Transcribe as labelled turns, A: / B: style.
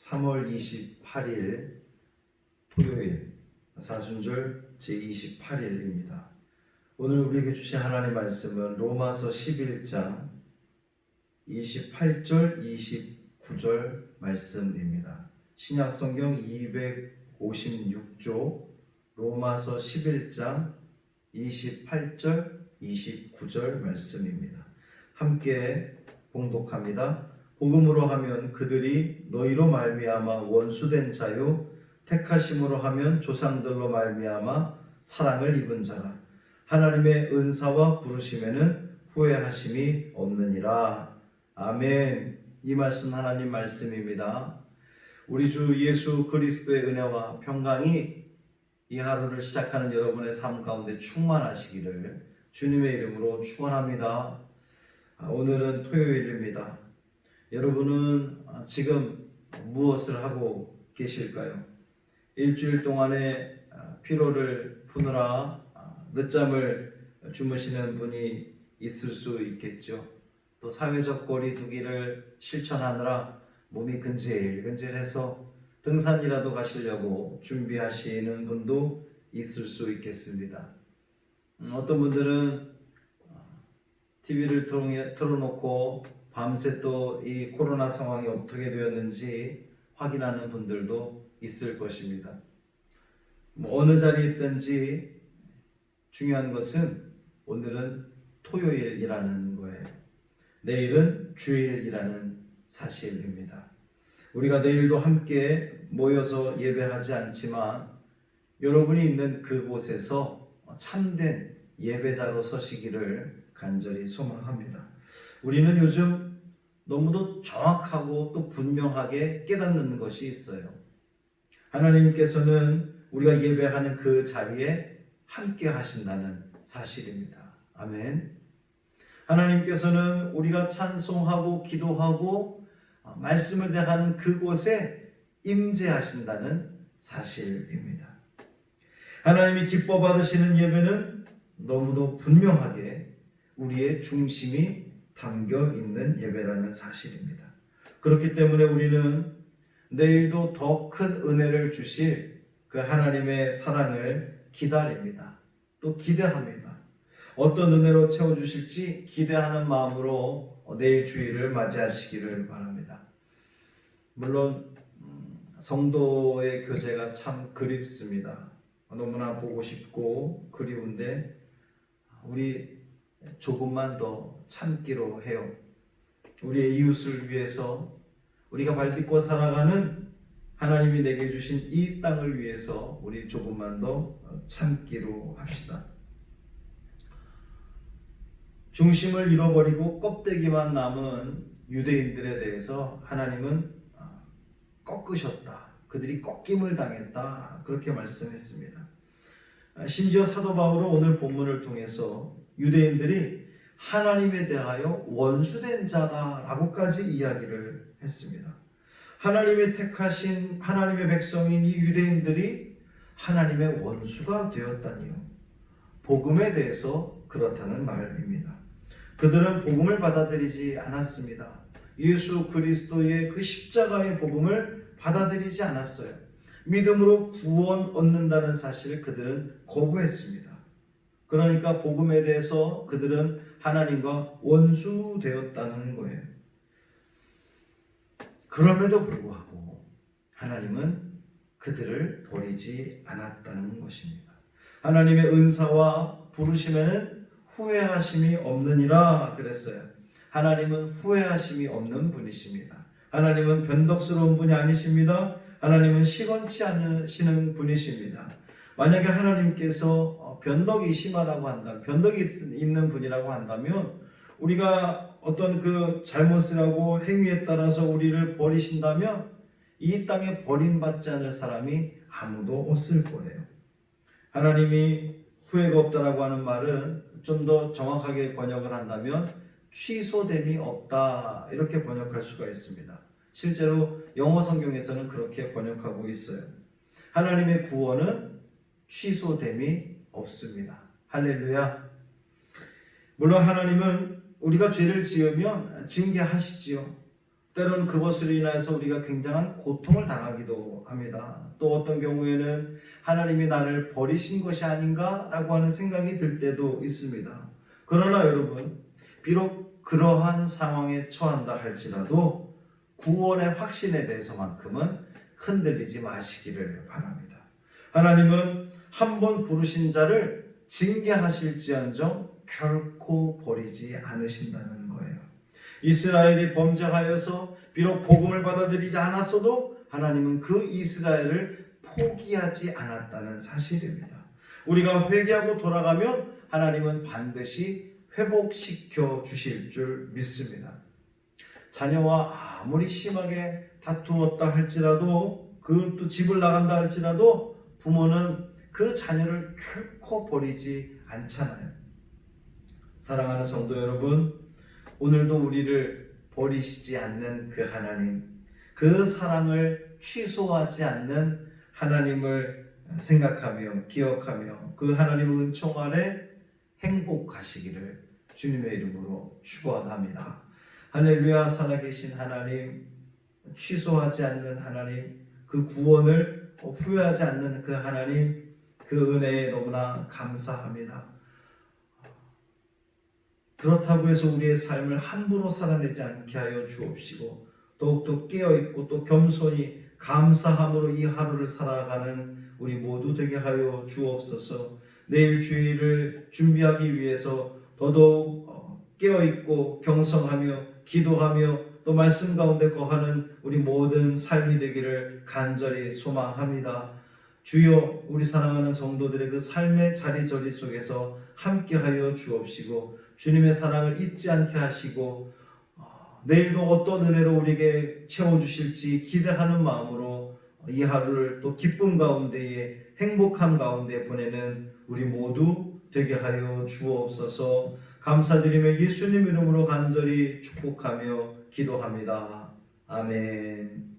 A: 3월 28일 토요일 사순절 제28일입니다. 오늘 우리에게 주신 하나님 말씀은 로마서 11장 28절 29절 말씀입니다. 신약성경 256조 로마서 11장 28절 29절 말씀입니다. 함께 봉독합니다. 복음으로 하면 그들이 너희로 말미암아 원수된 자요 택하심으로 하면 조상들로 말미암아 사랑을 입은 자라. 하나님의 은사와 부르심에는 후회하심이 없느니라. 아멘. 이 말씀 하나님 말씀입니다. 우리 주 예수 그리스도의 은혜와 평강이 이 하루를 시작하는 여러분의 삶 가운데 충만하시기를 주님의 이름으로 축원합니다. 오늘은 토요일입니다. 여러분은 지금 무엇을 하고 계실까요? 일주일 동안의 피로를 푸느라 늦잠을 주무시는 분이 있을 수 있겠죠. 또 사회적 거리 두기를 실천하느라 몸이 근질근질해서 등산이라도 가시려고 준비하시는 분도 있을 수 있겠습니다. 어떤 분들은 TV를 틀어놓고 밤새 또 이 코로나 상황이 어떻게 되었는지 확인하는 분들도 있을 것입니다. 어느 자리에 있든지 중요한 것은 오늘은 토요일이라는 거예요. 내일은 주일이라는 사실입니다. 우리가 내일도 함께 모여서 예배하지 않지만 여러분이 있는 그곳에서 참된 예배자로 서시기를 간절히 소망합니다. 우리는 요즘 너무도 정확하고 또 분명하게 깨닫는 것이 있어요. 하나님께서는 우리가 예배하는 그 자리에 함께 하신다는 사실입니다. 아멘. 하나님께서는 우리가 찬송하고 기도하고 말씀을 대하는 그곳에 임재하신다는 사실입니다. 하나님이 기뻐 받으시는 예배는 너무도 분명하게 우리의 중심이 담겨 있는 예배라는 사실입니다. 그렇기 때문에 우리는 내일도 더 큰 은혜를 주실 그 하나님의 사랑을 기다립니다. 또 기대합니다. 어떤 은혜로 채워주실지 기대하는 마음으로 내일 주일을 맞이하시기를 바랍니다. 물론 성도의 교제가 참 그립습니다. 너무나 보고 싶고 그리운데 우리 조금만 더 참기로 해요. 우리의 이웃을 위해서 우리가 발딛고 살아가는 하나님이 내게 주신 이 땅을 위해서 우리 조금만 더 참기로 합시다. 중심을 잃어버리고 껍데기만 남은 유대인들에 대해서 하나님은 꺾으셨다. 그들이 꺾임을 당했다. 그렇게 말씀했습니다. 심지어 사도 바울은 오늘 본문을 통해서 유대인들이 하나님에 대하여 원수된 자다라고까지 이야기를 했습니다. 하나님의 택하신 하나님의 백성인 이 유대인들이 하나님의 원수가 되었다니요. 복음에 대해서 그렇다는 말입니다. 그들은 복음을 받아들이지 않았습니다. 예수 그리스도의 그 십자가의 복음을 받아들이지 않았어요. 믿음으로 구원 얻는다는 사실을 그들은 거부했습니다. 그러니까 복음에 대해서 그들은 하나님과 원수되었다는 거예요. 그럼에도 불구하고 하나님은 그들을 버리지 않았다는 것입니다. 하나님의 은사와 부르심에는 후회하심이 없느니라 그랬어요. 하나님은 후회하심이 없는 분이십니다. 하나님은 변덕스러운 분이 아니십니다. 하나님은 시건치 않으시는 분이십니다. 만약에 하나님께서 변덕이 심하다고 한다면, 변덕이 있는 분이라고 한다면 우리가 어떤 그 잘못을 하고 행위에 따라서 우리를 버리신다면 이 땅에 버림받지 않을 사람이 아무도 없을 거예요. 하나님이 후회가 없다라고 하는 말은 좀 더 정확하게 번역을 한다면 취소됨이 없다 이렇게 번역할 수가 있습니다. 실제로 영어 성경에서는 그렇게 번역하고 있어요. 하나님의 구원은 취소됨이 없습니다. 할렐루야. 물론 하나님은 우리가 죄를 지으면 징계하시지요. 때로는 그것으로 인하여서 우리가 굉장한 고통을 당하기도 합니다. 또 어떤 경우에는 하나님이 나를 버리신 것이 아닌가라고 하는 생각이 들 때도 있습니다. 그러나 여러분, 비록 그러한 상황에 처한다 할지라도 구원의 확신에 대해서만큼은 흔들리지 마시기를 바랍니다. 하나님은 한 번 부르신 자를 징계하실지언정 결코 버리지 않으신다는 거예요. 이스라엘이 범죄하여서 비록 복음을 받아들이지 않았어도 하나님은 그 이스라엘을 포기하지 않았다는 사실입니다. 우리가 회개하고 돌아가면 하나님은 반드시 회복시켜 주실 줄 믿습니다. 자녀와 아무리 심하게 다투었다 할지라도, 그것도 집을 나간다 할지라도 부모는 그 자녀를 결코 버리지 않잖아요. 사랑하는 성도 여러분, 오늘도 우리를 버리시지 않는 그 하나님, 그 사랑을 취소하지 않는 하나님을 생각하며 기억하며 그 하나님의 은총 아래 행복하시기를 주님의 이름으로 축원합니다. 할렐루야. 살아계신 하나님, 취소하지 않는 하나님, 그 구원을 후회하지 않는 그 하나님, 그 은혜에 너무나 감사합니다. 그렇다고 해서 우리의 삶을 함부로 살아내지 않게 하여 주옵시고, 더욱더 깨어있고 또 겸손히 감사함으로 이 하루를 살아가는 우리 모두 되게 하여 주옵소서. 내일 주일을 준비하기 위해서 더더욱 깨어있고 경성하며 기도하며 또 말씀 가운데 거하는 우리 모든 삶이 되기를 간절히 소망합니다. 주여, 우리 사랑하는 성도들의 그 삶의 자리저리 속에서 함께하여 주옵시고 주님의 사랑을 잊지 않게 하시고 내일도 어떤 은혜로 우리에게 채워주실지 기대하는 마음으로 이 하루를 또 기쁨 가운데에 행복함 가운데 보내는 우리 모두 되게 하여 주옵소서. 감사드리며 예수님 이름으로 간절히 축복하며 기도합니다. 아멘.